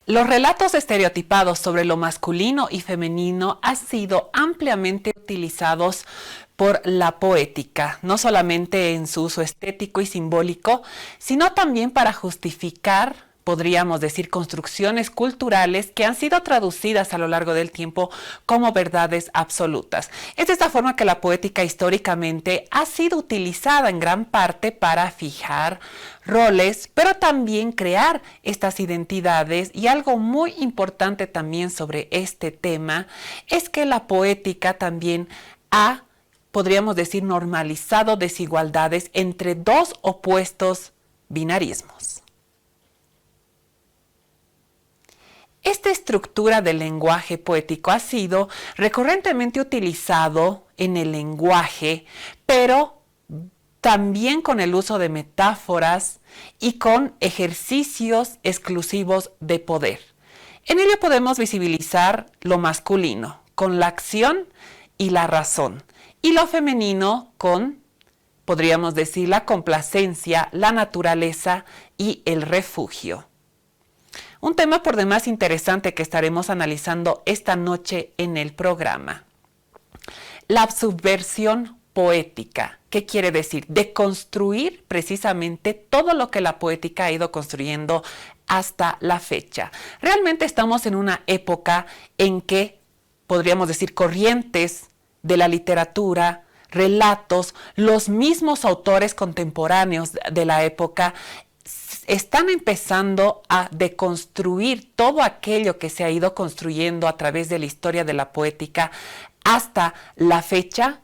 Los relatos estereotipados sobre lo masculino y femenino han sido ampliamente utilizados por la poética, no solamente en su uso estético y simbólico, sino también para justificar, podríamos decir, construcciones culturales que han sido traducidas a lo largo del tiempo como verdades absolutas. Es de esta forma que la poética históricamente ha sido utilizada en gran parte para fijar roles, pero también crear estas identidades. Y algo muy importante también sobre este tema es que la poética también ha, podríamos decir, normalizado desigualdades entre dos opuestos binarismos. Esta estructura del lenguaje poético ha sido recurrentemente utilizado en el lenguaje, pero también con el uso de metáforas y con ejercicios exclusivos de poder. En ello podemos visibilizar lo masculino con la acción y la razón, y lo femenino con, podríamos decir, la complacencia, la naturaleza y el refugio. Un tema por demás interesante que estaremos analizando esta noche en el programa. La subversión poética. ¿Qué quiere decir? Deconstruir precisamente todo lo que la poética ha ido construyendo hasta la fecha. Realmente estamos en una época en que, podríamos decir, corrientes de la literatura, relatos, los mismos autores contemporáneos de la época están empezando a deconstruir todo aquello que se ha ido construyendo a través de la historia de la poética hasta la fecha.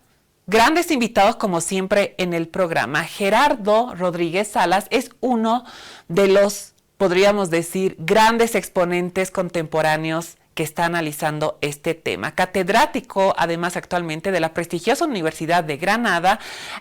Grandes invitados como siempre en el programa. Gerardo Rodríguez Salas es uno de los, podríamos decir, grandes exponentes contemporáneos que está analizando este tema. Catedrático, además, actualmente de la prestigiosa Universidad de Granada,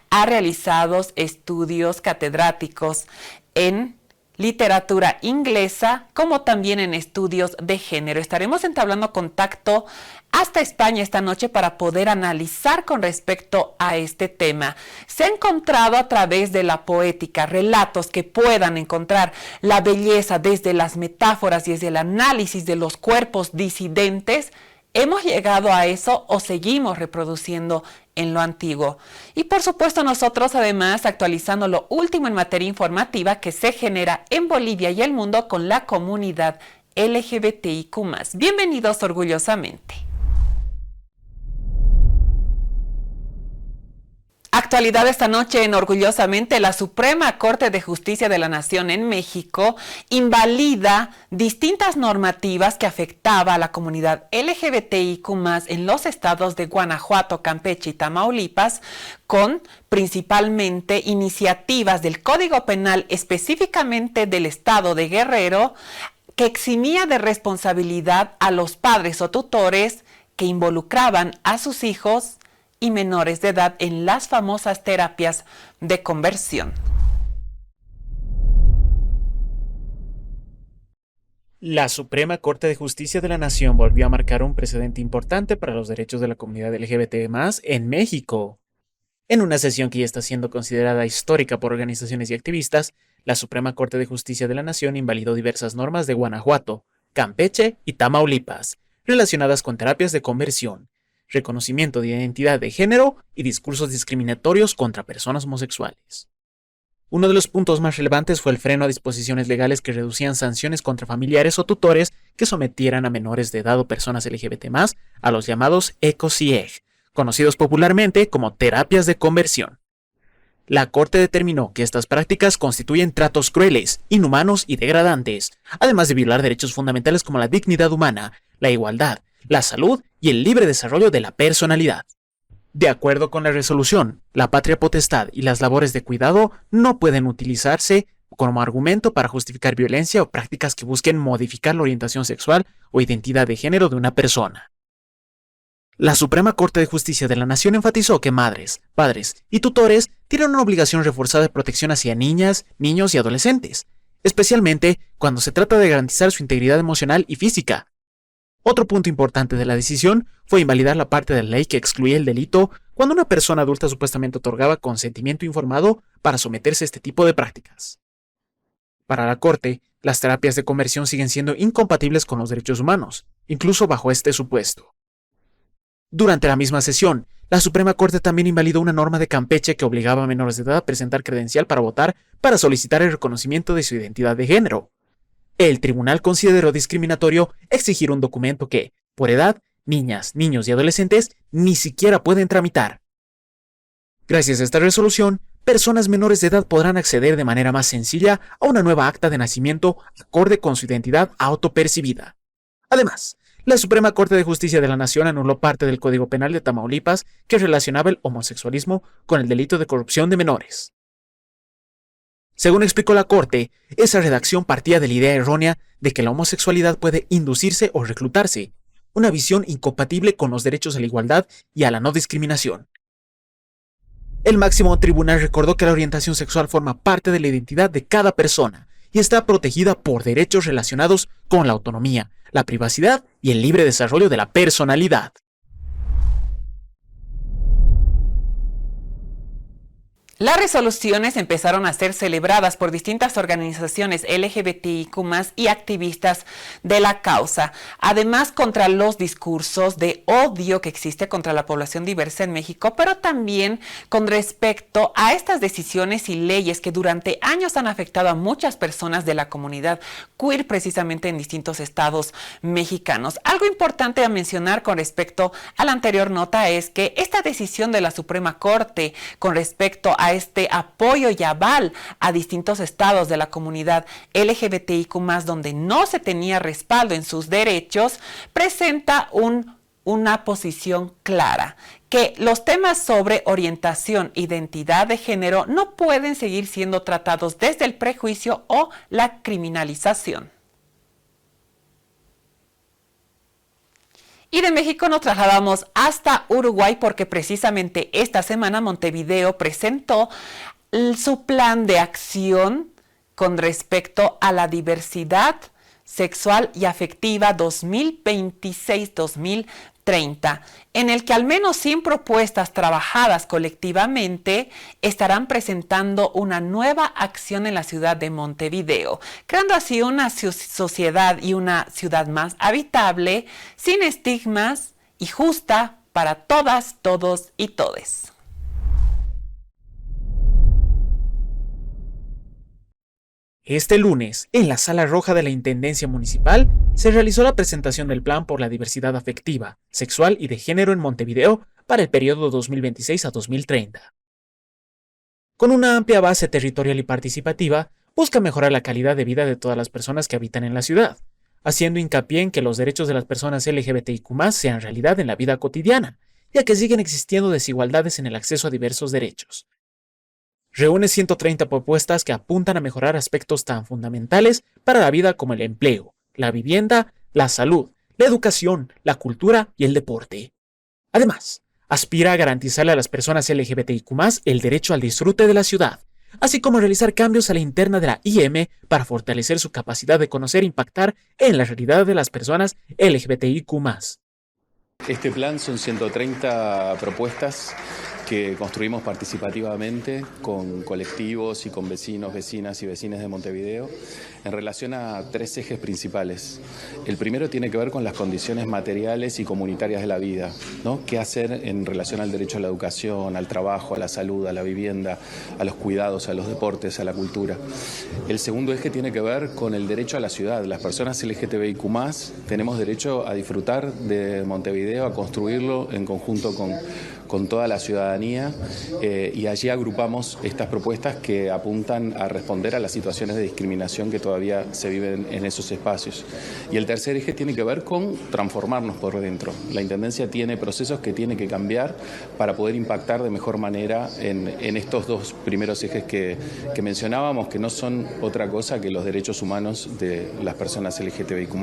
ha realizado estudios catedráticos en literatura inglesa, como también en estudios de género. Estaremos entablando contacto hasta España esta noche para poder analizar con respecto a este tema. Se ha encontrado a través de la poética relatos que puedan encontrar la belleza desde las metáforas y desde el análisis de los cuerpos disidentes. ¿Hemos llegado a eso o seguimos reproduciendo en lo antiguo? Y por supuesto nosotros además actualizando lo último en materia informativa que se genera en Bolivia y el mundo con la comunidad LGBTIQ+. Bienvenidos orgullosamente. Actualidad esta noche en Orgullosamente. La Suprema Corte de Justicia de la Nación en México invalida distintas normativas que afectaban a la comunidad LGBTIQ+ en los estados de Guanajuato, Campeche y Tamaulipas, con principalmente iniciativas del Código Penal, específicamente del estado de Guerrero, que eximía de responsabilidad a los padres o tutores que involucraban a sus hijos y menores de edad en las famosas terapias de conversión. La Suprema Corte de Justicia de la Nación volvió a marcar un precedente importante para los derechos de la comunidad LGBT+ en México. En una sesión que ya está siendo considerada histórica por organizaciones y activistas, la Suprema Corte de Justicia de la Nación invalidó diversas normas de Guanajuato, Campeche y Tamaulipas relacionadas con terapias de conversión, reconocimiento de identidad de género y discursos discriminatorios contra personas homosexuales. Uno de los puntos más relevantes fue el freno a disposiciones legales que reducían sanciones contra familiares o tutores que sometieran a menores de edad o personas LGBT+ a los llamados ECOSIEG, conocidos popularmente como terapias de conversión. La Corte determinó que estas prácticas constituyen tratos crueles, inhumanos y degradantes, además de violar derechos fundamentales como la dignidad humana, la igualdad, la salud y el libre desarrollo de la personalidad. De acuerdo con la resolución, la patria potestad y las labores de cuidado no pueden utilizarse como argumento para justificar violencia o prácticas que busquen modificar la orientación sexual o identidad de género de una persona. La Suprema Corte de Justicia de la Nación enfatizó que madres, padres y tutores tienen una obligación reforzada de protección hacia niñas, niños y adolescentes, especialmente cuando se trata de garantizar su integridad emocional y física. Otro punto importante de la decisión fue invalidar la parte de la ley que excluía el delito cuando una persona adulta supuestamente otorgaba consentimiento informado para someterse a este tipo de prácticas. Para la Corte, las terapias de conversión siguen siendo incompatibles con los derechos humanos, incluso bajo este supuesto. Durante la misma sesión, la Suprema Corte también invalidó una norma de Campeche que obligaba a menores de edad a presentar credencial para votar para solicitar el reconocimiento de su identidad de género. El tribunal consideró discriminatorio exigir un documento que, por edad, niñas, niños y adolescentes ni siquiera pueden tramitar. Gracias a esta resolución, personas menores de edad podrán acceder de manera más sencilla a una nueva acta de nacimiento acorde con su identidad autopercibida. Además, la Suprema Corte de Justicia de la Nación anuló parte del Código Penal de Tamaulipas que relacionaba el homosexualismo con el delito de corrupción de menores. Según explicó la Corte, esa redacción partía de la idea errónea de que la homosexualidad puede inducirse o reclutarse, una visión incompatible con los derechos a la igualdad y a la no discriminación. El máximo tribunal recordó que la orientación sexual forma parte de la identidad de cada persona y está protegida por derechos relacionados con la autonomía, la privacidad y el libre desarrollo de la personalidad. Las resoluciones empezaron a ser celebradas por distintas organizaciones LGBTIQ+ y activistas de la causa. Además, contra los discursos de odio que existe contra la población diversa en México, pero también con respecto a estas decisiones y leyes que durante años han afectado a muchas personas de la comunidad queer, precisamente en distintos estados mexicanos. Algo importante a mencionar con respecto a la anterior nota es que esta decisión de la Suprema Corte con respecto a este apoyo y aval a distintos estados de la comunidad LGBTIQ+, donde no se tenía respaldo en sus derechos, presenta una posición clara, que los temas sobre orientación, identidad de género no pueden seguir siendo tratados desde el prejuicio o la criminalización. Y de México nos trasladamos hasta Uruguay porque precisamente esta semana Montevideo presentó su plan de acción con respecto a la diversidad sexual y afectiva 2026-2030, en el que al menos 100 propuestas trabajadas colectivamente estarán presentando una nueva acción en la ciudad de Montevideo, creando así una sociedad y una ciudad más habitable, sin estigmas y justa para todas, todos y todes. Este lunes, en la Sala Roja de la Intendencia Municipal, se realizó la presentación del Plan por la Diversidad Afectiva, Sexual y de Género en Montevideo para el periodo 2026 a 2030. Con una amplia base territorial y participativa, busca mejorar la calidad de vida de todas las personas que habitan en la ciudad, haciendo hincapié en que los derechos de las personas LGBTIQ+ sean realidad en la vida cotidiana, ya que siguen existiendo desigualdades en el acceso a diversos derechos. Reúne 130 propuestas que apuntan a mejorar aspectos tan fundamentales para la vida como el empleo, la vivienda, la salud, la educación, la cultura y el deporte. Además, aspira a garantizarle a las personas LGBTIQ+ el derecho al disfrute de la ciudad, así como realizar cambios a la interna de la IM para fortalecer su capacidad de conocer e impactar en la realidad de las personas LGBTIQ+. Este plan son 130 propuestas que construimos participativamente con colectivos y con vecinos, vecinas y vecinas de Montevideo en relación a 3 ejes principales. El primero tiene que ver con las condiciones materiales y comunitarias de la vida, ¿no? ¿Qué hacer en relación al derecho a la educación, al trabajo, a la salud, a la vivienda, a los cuidados, a los deportes, a la cultura? El segundo eje tiene que ver con el derecho a la ciudad. Las personas LGTBIQ+, tenemos derecho a disfrutar de Montevideo, a construirlo en conjunto con toda la ciudadanía, y allí agrupamos estas propuestas que apuntan a responder a las situaciones de discriminación que todavía se viven en esos espacios. Y el tercer eje tiene que ver con transformarnos por dentro. La Intendencia tiene procesos que tiene que cambiar para poder impactar de mejor manera en estos 2 primeros ejes que mencionábamos, que no son otra cosa que los derechos humanos de las personas LGTBIQ+.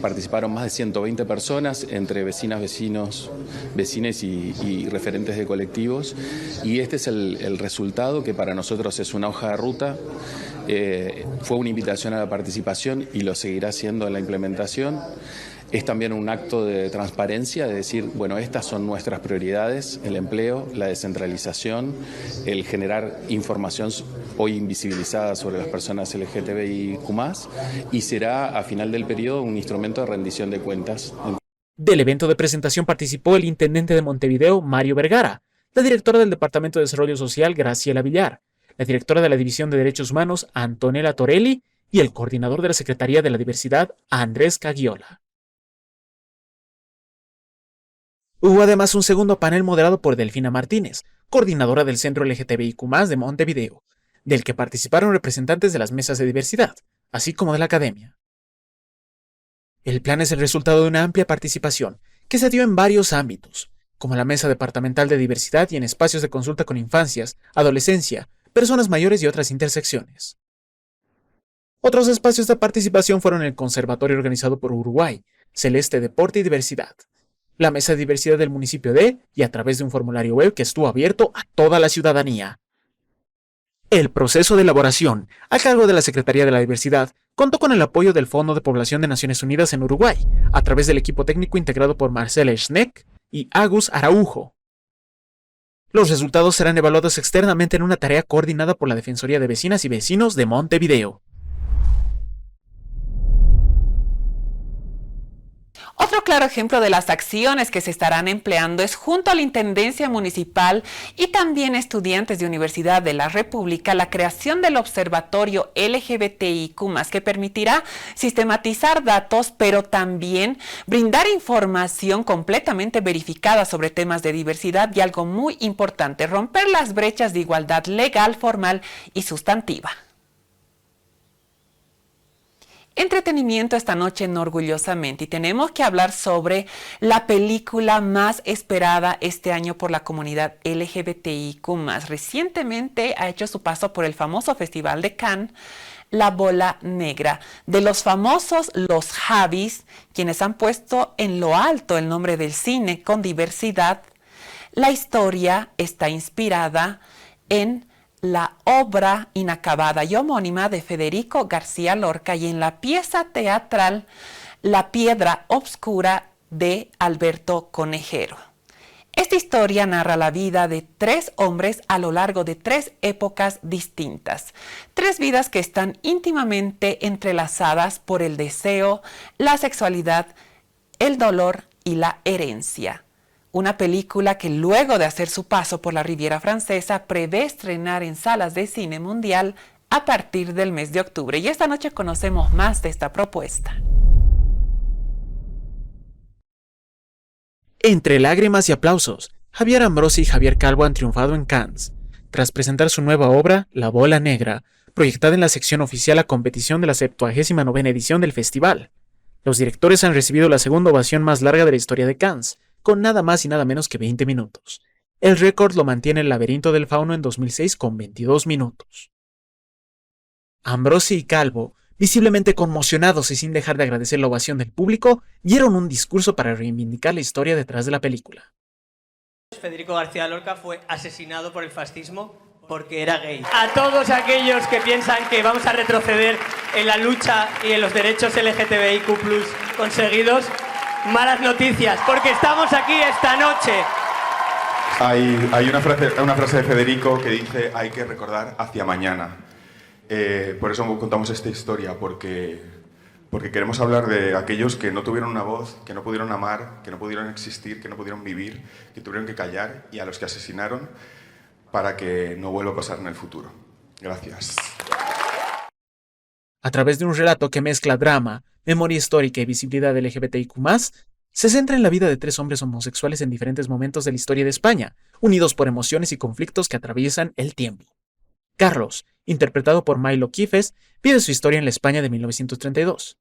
Participaron más de 120 personas, entre vecinas, vecinos, vecines y referentes de colectivos, y este es el resultado que para nosotros es una hoja de ruta. Fue una invitación a la participación y lo seguirá siendo en la implementación. Es también un acto de transparencia, de decir, bueno, estas son nuestras prioridades: el empleo, la descentralización, el generar información hoy invisibilizada sobre las personas LGTBIQ+, y será a final del periodo un instrumento de rendición de cuentas. Del evento de presentación participó el intendente de Montevideo, Mario Vergara, la directora del Departamento de Desarrollo Social, Graciela Villar, la directora de la División de Derechos Humanos, Antonella Torelli, y el coordinador de la Secretaría de la Diversidad, Andrés Caghiola. Hubo además un segundo panel moderado por Delfina Martínez, coordinadora del Centro LGTBIQ+, de Montevideo, del que participaron representantes de las mesas de diversidad, así como de la academia. El plan es el resultado de una amplia participación que se dio en varios ámbitos, como la Mesa Departamental de Diversidad y en espacios de consulta con infancias, adolescencia, personas mayores y otras intersecciones. Otros espacios de participación fueron el conservatorio organizado por Uruguay, Celeste Deporte y Diversidad, la Mesa de Diversidad del municipio de, y a través de un formulario web que estuvo abierto a toda la ciudadanía. El proceso de elaboración, a cargo de la Secretaría de la Diversidad, contó con el apoyo del Fondo de Población de Naciones Unidas en Uruguay, a través del equipo técnico integrado por Marcela Schneck y Agus Araujo. Los resultados serán evaluados externamente en una tarea coordinada por la Defensoría de Vecinas y Vecinos de Montevideo. Otro claro ejemplo de las acciones que se estarán empleando es junto a la Intendencia Municipal y también estudiantes de Universidad de la República la creación del Observatorio LGBTIQ+, que permitirá sistematizar datos, pero también brindar información completamente verificada sobre temas de diversidad y algo muy importante, romper las brechas de igualdad legal, formal y sustantiva. Entretenimiento esta noche en Orgullosamente, y tenemos que hablar sobre la película más esperada este año por la comunidad LGBTIQ+. Recientemente ha hecho su paso por el famoso Festival de Cannes, La Bola Negra, de los famosos Los Javis, quienes han puesto en lo alto el nombre del cine con diversidad. La historia está inspirada en la obra inacabada y homónima de Federico García Lorca y en la pieza teatral La Piedra Obscura de Alberto Conejero. Esta historia narra la vida de 3 hombres a lo largo de 3 épocas distintas, 3 vidas que están íntimamente entrelazadas por el deseo, la sexualidad, el dolor y la herencia. Una película que luego de hacer su paso por la Riviera Francesa prevé estrenar en salas de cine mundial a partir del mes de octubre. Y esta noche conocemos más de esta propuesta. Entre lágrimas y aplausos, Javier Ambrosi y Javier Calvo han triunfado en Cannes, tras presentar su nueva obra, La Bola Negra, proyectada en la sección oficial a competición de la 79ª edición del festival. Los directores han recibido la segunda ovación más larga de la historia de Cannes, con nada más y nada menos que 20 minutos. El récord lo mantiene El Laberinto del Fauno en 2006 con 22 minutos. Ambrosi y Calvo, visiblemente conmocionados y sin dejar de agradecer la ovación del público, dieron un discurso para reivindicar la historia detrás de la película. Federico García Lorca fue asesinado por el fascismo porque era gay. A todos aquellos que piensan que vamos a retroceder en la lucha y en los derechos LGTBIQ+ conseguidos, malas noticias, porque estamos aquí esta noche. Hay una frase de Federico que dice: hay que recordar hacia mañana. Por eso contamos esta historia, porque queremos hablar de aquellos que no tuvieron una voz, que no pudieron amar, que no pudieron existir, que no pudieron vivir, que tuvieron que callar, y a los que asesinaron para que no vuelva a pasar en el futuro. Gracias. A través de un relato que mezcla drama, memoria histórica y visibilidad LGBTIQ+, se centra en la vida de 3 hombres homosexuales en diferentes momentos de la historia de España, unidos por emociones y conflictos que atraviesan el tiempo. Carlos, interpretado por Milo Kifes, vive su historia en la España de 1932.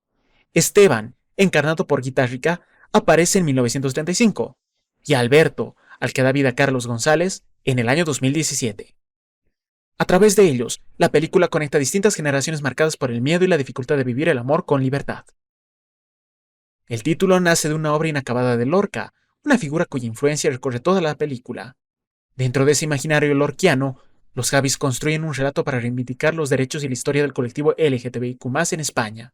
Esteban, encarnado por Guitarrica, aparece en 1935. Y Alberto, al que da vida Carlos González, en el año 2017. A través de ellos, la película conecta distintas generaciones marcadas por el miedo y la dificultad de vivir el amor con libertad. El título nace de una obra inacabada de Lorca, una figura cuya influencia recorre toda la película. Dentro de ese imaginario lorquiano, los Javis construyen un relato para reivindicar los derechos y la historia del colectivo LGTBIQ+ en España.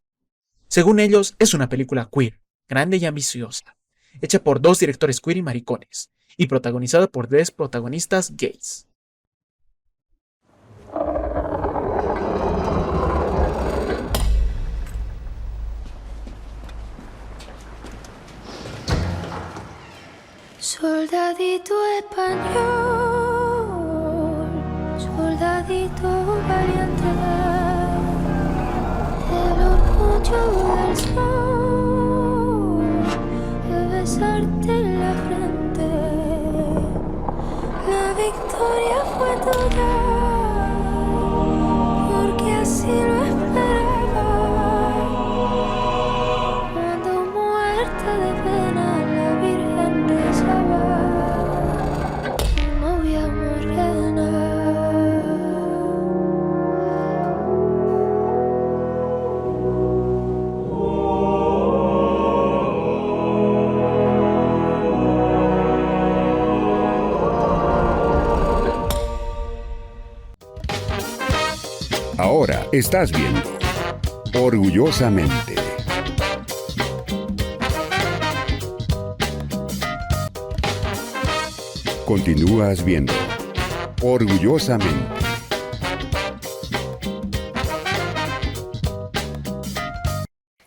Según ellos, es una película queer, grande y ambiciosa, hecha por 2 directores queer y maricones, y protagonizada por 3 protagonistas gays. Soldadito español, soldadito valiente, el orgullo del sol, de besarte en la frente, la victoria fue tuya, porque así lo esperaba, cuando muerta de pena la Virgen rezaba, tu novia morena. Ahora estás viendo Orgullosamente. Continúas viendo Orgullosamente.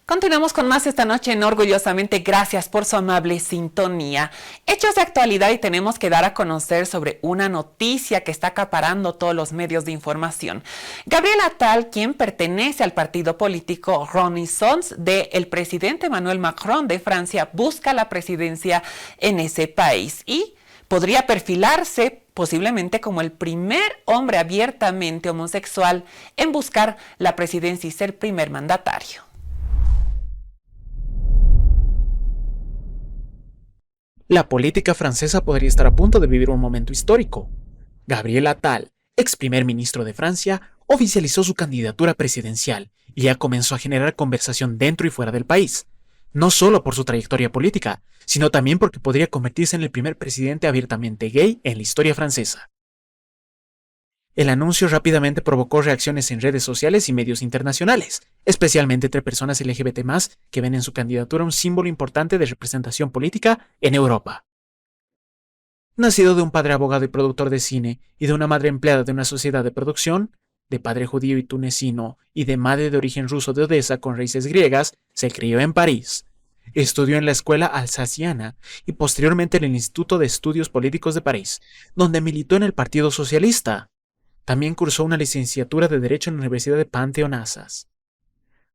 Continuamos con más esta noche en Orgullosamente. Gracias por su amable sintonía. Hechos de actualidad, y tenemos que dar a conocer sobre una noticia que está acaparando todos los medios de información. Gabriel Attal, quien pertenece al partido político Renaissance del presidente Emmanuel Macron de Francia, busca la presidencia en ese país y podría perfilarse posiblemente como el primer hombre abiertamente homosexual en buscar la presidencia y ser primer mandatario. La política francesa podría estar a punto de vivir un momento histórico. Gabriel Attal, ex primer ministro de Francia, oficializó su candidatura presidencial y ya comenzó a generar conversación dentro y fuera del país, no solo por su trayectoria política, sino también porque podría convertirse en el primer presidente abiertamente gay en la historia francesa. El anuncio rápidamente provocó reacciones en redes sociales y medios internacionales, especialmente entre personas LGBT+, que ven en su candidatura un símbolo importante de representación política en Europa. Nacido de un padre abogado y productor de cine y de una madre empleada de una sociedad de producción, de padre judío y tunecino y de madre de origen ruso de Odessa con raíces griegas, se crió en París. Estudió en la escuela alsaciana y posteriormente en el Instituto de Estudios Políticos de París, donde militó en el Partido Socialista. También cursó una licenciatura de Derecho en la Universidad de Panthéon-Assas.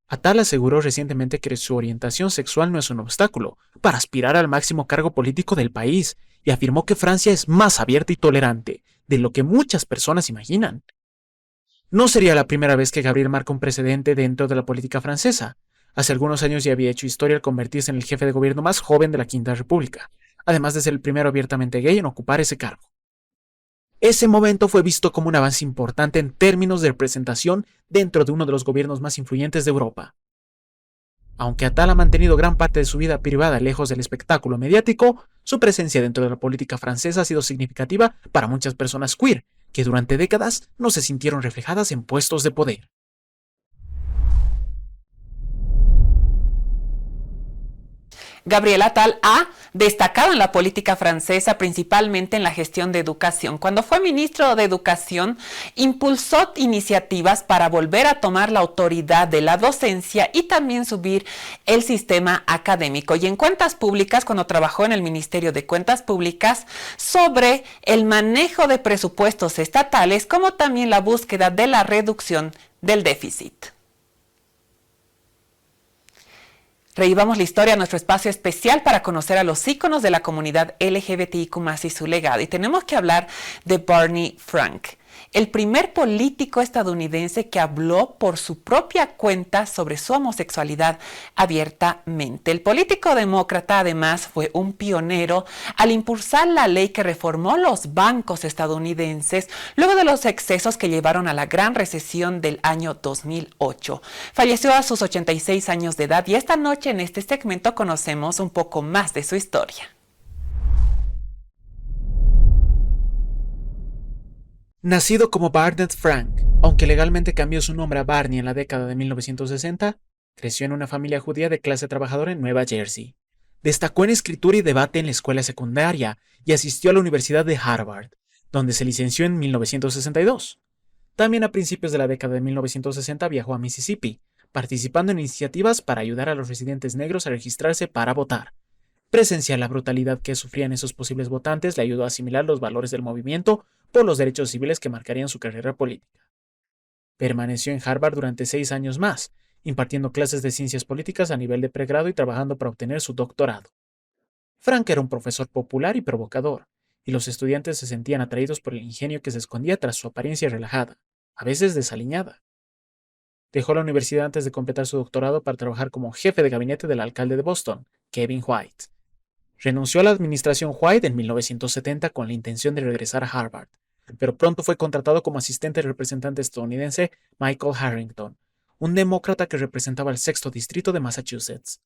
Attal aseguró recientemente que su orientación sexual no es un obstáculo para aspirar al máximo cargo político del país y afirmó que Francia es más abierta y tolerante de lo que muchas personas imaginan. No sería la primera vez que Gabriel marca un precedente dentro de la política francesa. Hace algunos años ya había hecho historia al convertirse en el jefe de gobierno más joven de la Quinta República, además de ser el primero abiertamente gay en ocupar ese cargo. Ese momento fue visto como un avance importante en términos de representación dentro de uno de los gobiernos más influyentes de Europa. Aunque Attal ha mantenido gran parte de su vida privada lejos del espectáculo mediático, su presencia dentro de la política francesa ha sido significativa para muchas personas queer, que durante décadas no se sintieron reflejadas en puestos de poder. Gabriel Attal ha destacado en la política francesa, principalmente en la gestión de educación. Cuando fue ministro de Educación, impulsó iniciativas para volver a tomar la autoridad de la docencia y también subir el sistema académico. Y en Cuentas Públicas, cuando trabajó en el Ministerio de Cuentas Públicas, sobre el manejo de presupuestos estatales, como también la búsqueda de la reducción del déficit. Revivamos la historia, nuestro espacio especial para conocer a los íconos de la comunidad LGBTIQ+ y su legado. Y tenemos que hablar de Barney Frank, el primer político estadounidense que habló por su propia cuenta sobre su homosexualidad abiertamente. El político demócrata además fue un pionero al impulsar la ley que reformó los bancos estadounidenses luego de los excesos que llevaron a la gran recesión del año 2008. Falleció a sus 86 años de edad y esta noche en este segmento conocemos un poco más de su historia. Nacido como Barnett Frank, aunque legalmente cambió su nombre a Barney en la década de 1960, Creció en una familia judía de clase trabajadora en Nueva Jersey. Destacó en escritura y debate en la escuela secundaria y asistió a la Universidad de Harvard, donde se licenció en 1962. También a principios de la década de 1960 viajó a Mississippi, participando en iniciativas para ayudar a los residentes negros a registrarse para votar. Presenciar la brutalidad que sufrían esos posibles votantes le ayudó a asimilar los valores del movimiento por los derechos civiles que marcarían su carrera política. Permaneció en Harvard durante 6 años más, impartiendo clases de ciencias políticas a nivel de pregrado y trabajando para obtener su doctorado. Frank era un profesor popular y provocador, y los estudiantes se sentían atraídos por el ingenio que se escondía tras su apariencia relajada, a veces desaliñada. Dejó la universidad antes de completar su doctorado para trabajar como jefe de gabinete del alcalde de Boston, Kevin White. Renunció a la administración White en 1970 con la intención de regresar a Harvard, pero pronto fue contratado como asistente del representante estadounidense Michael Harrington, un demócrata que representaba el 6º distrito de Massachusetts.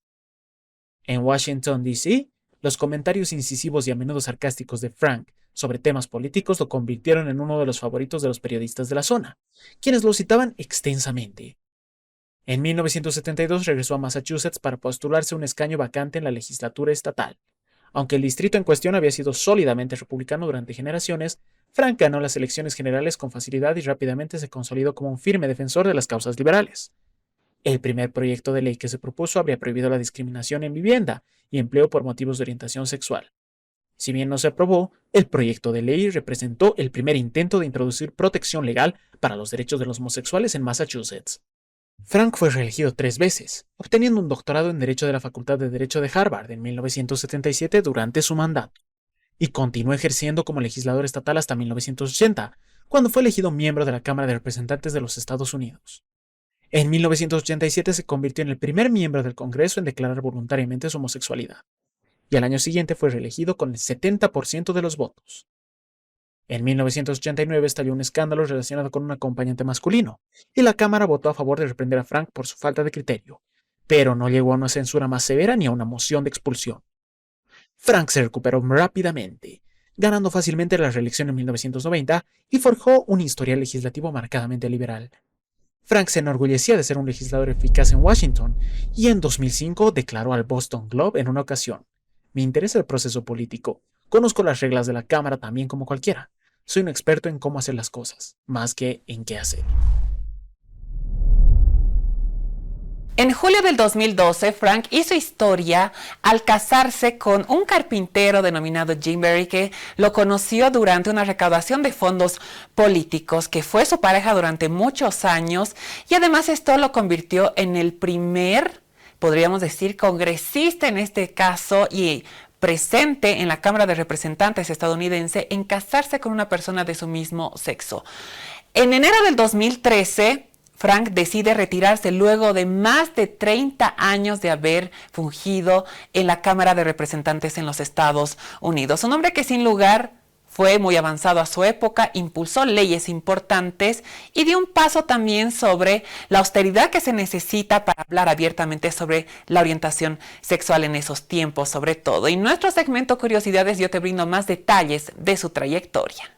En Washington, D.C., los comentarios incisivos y a menudo sarcásticos de Frank sobre temas políticos lo convirtieron en uno de los favoritos de los periodistas de la zona, quienes lo citaban extensamente. En 1972 regresó a Massachusetts para postularse a un escaño vacante en la legislatura estatal. Aunque el distrito en cuestión había sido sólidamente republicano durante generaciones, Frank ganó las elecciones generales con facilidad y rápidamente se consolidó como un firme defensor de las causas liberales. El primer proyecto de ley que se propuso habría prohibido la discriminación en vivienda y empleo por motivos de orientación sexual. Si bien no se aprobó, el proyecto de ley representó el primer intento de introducir protección legal para los derechos de los homosexuales en Massachusetts. Frank fue reelegido 3 veces, obteniendo un doctorado en Derecho de la Facultad de Derecho de Harvard en 1977 durante su mandato, y continuó ejerciendo como legislador estatal hasta 1980, cuando fue elegido miembro de la Cámara de Representantes de los Estados Unidos. En 1987 se convirtió en el primer miembro del Congreso en declarar voluntariamente su homosexualidad, y al año siguiente fue reelegido con el 70% de los votos. En 1989 estalló un escándalo relacionado con un acompañante masculino, y la Cámara votó a favor de reprender a Frank por su falta de criterio, pero no llegó a una censura más severa ni a una moción de expulsión. Frank se recuperó rápidamente, ganando fácilmente la reelección en 1990 y forjó un historial legislativo marcadamente liberal. Frank se enorgullecía de ser un legislador eficaz en Washington y en 2005 declaró al Boston Globe en una ocasión: "Me interesa el proceso político, conozco las reglas de la Cámara también como cualquiera. Soy un experto en cómo hacer las cosas, más que en qué hacer". En julio del 2012, Frank hizo historia al casarse con un carpintero denominado Jim Berry, que lo conoció durante una recaudación de fondos políticos, que fue su pareja durante muchos años, y además esto lo convirtió en el primer, podríamos decir, congresista en este caso y presente en la Cámara de Representantes estadounidense en casarse con una persona de su mismo sexo. En enero del 2013, Frank decide retirarse luego de más de 30 años de haber fungido en la Cámara de Representantes en los Estados Unidos. Un hombre que sin lugar fue muy avanzado a su época, impulsó leyes importantes y dio un paso también sobre la austeridad que se necesita para hablar abiertamente sobre la orientación sexual en esos tiempos, sobre todo. Y en nuestro segmento Curiosidades yo te brindo más detalles de su trayectoria.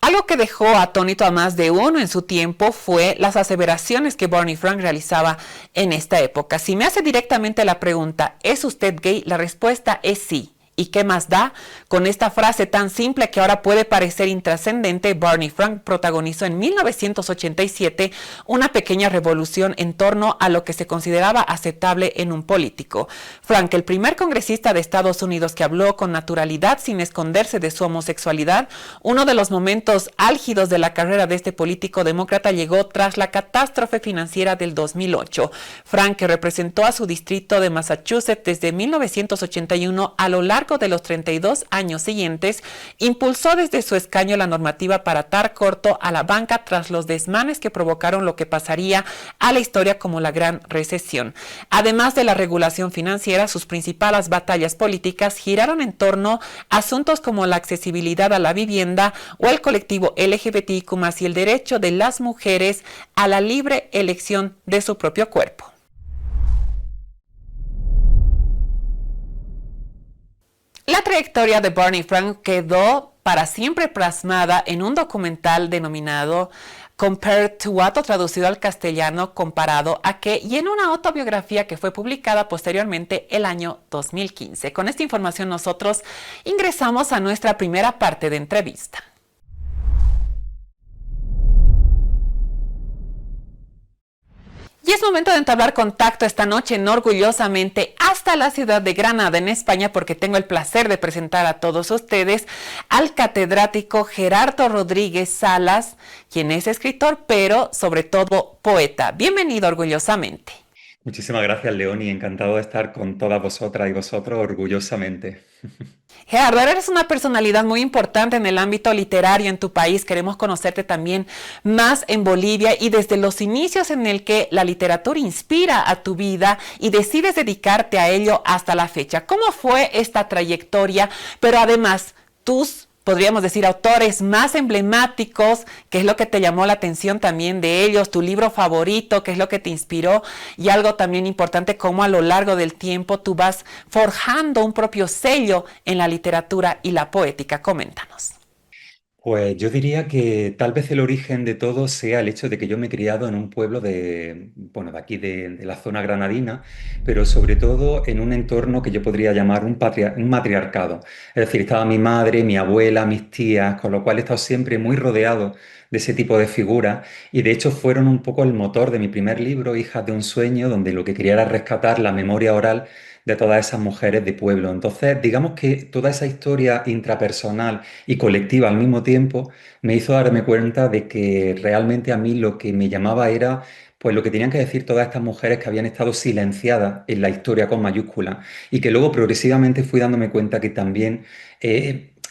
Algo que dejó atónito a más de uno en su tiempo fue las aseveraciones que Barney Frank realizaba en esta época. Si me hace directamente la pregunta, ¿es usted gay?, la respuesta es sí. ¿Y qué más da? Con esta frase tan simple que ahora puede parecer intrascendente, Barney Frank protagonizó en 1987 una pequeña revolución en torno a lo que se consideraba aceptable en un político. Frank, el primer congresista de Estados Unidos que habló con naturalidad sin esconderse de su homosexualidad, uno de los momentos álgidos de la carrera de este político demócrata llegó tras la catástrofe financiera del 2008. Frank, que representó a su distrito de Massachusetts desde 1981 a lo largo de los 32 años siguientes, impulsó desde su escaño la normativa para atar corto a la banca tras los desmanes que provocaron lo que pasaría a la historia como la Gran Recesión. Además de la regulación financiera, sus principales batallas políticas giraron en torno a asuntos como la accesibilidad a la vivienda o el colectivo LGBTIQ+, y el derecho de las mujeres a la libre elección de su propio cuerpo. La trayectoria de Barney Frank quedó para siempre plasmada en un documental denominado Compared to What, o traducido al castellano Comparado a qué, y en una autobiografía que fue publicada posteriormente el año 2015. Con esta información nosotros ingresamos a nuestra primera parte de entrevista. Y es momento de entablar contacto esta noche orgullosamente hasta la ciudad de Granada, en España, porque tengo el placer de presentar a todos ustedes al catedrático Gerardo Rodríguez Salas, quien es escritor, pero sobre todo poeta. Bienvenido orgullosamente. Muchísimas gracias, Leoni. Encantado de estar con todas vosotras y vosotros orgullosamente. Gerardo, eres una personalidad muy importante en el ámbito literario en tu país. Queremos conocerte también más en Bolivia y desde los inicios en el que la literatura inspira a tu vida y decides dedicarte a ello hasta la fecha. ¿Cómo fue esta trayectoria? Pero además, podríamos decir, autores más emblemáticos, qué es lo que te llamó la atención también de ellos, tu libro favorito, qué es lo que te inspiró, y algo también importante, cómo a lo largo del tiempo tú vas forjando un propio sello en la literatura y la poética. Coméntanos. Pues yo diría que tal vez el origen de todo sea el hecho de que yo me he criado en un pueblo de aquí de la zona granadina, pero sobre todo en un entorno que yo podría llamar un matriarcado. Es decir, estaba mi madre, mi abuela, mis tías, con lo cual he estado siempre muy rodeado de ese tipo de figuras y de hecho fueron un poco el motor de mi primer libro, Hijas de un sueño, donde lo que quería era rescatar la memoria oral de todas esas mujeres de pueblo. Entonces, digamos que toda esa historia intrapersonal y colectiva al mismo tiempo me hizo darme cuenta de que realmente a mí lo que me llamaba era pues lo que tenían que decir todas estas mujeres que habían estado silenciadas en la historia con mayúscula y que luego progresivamente fui dándome cuenta que también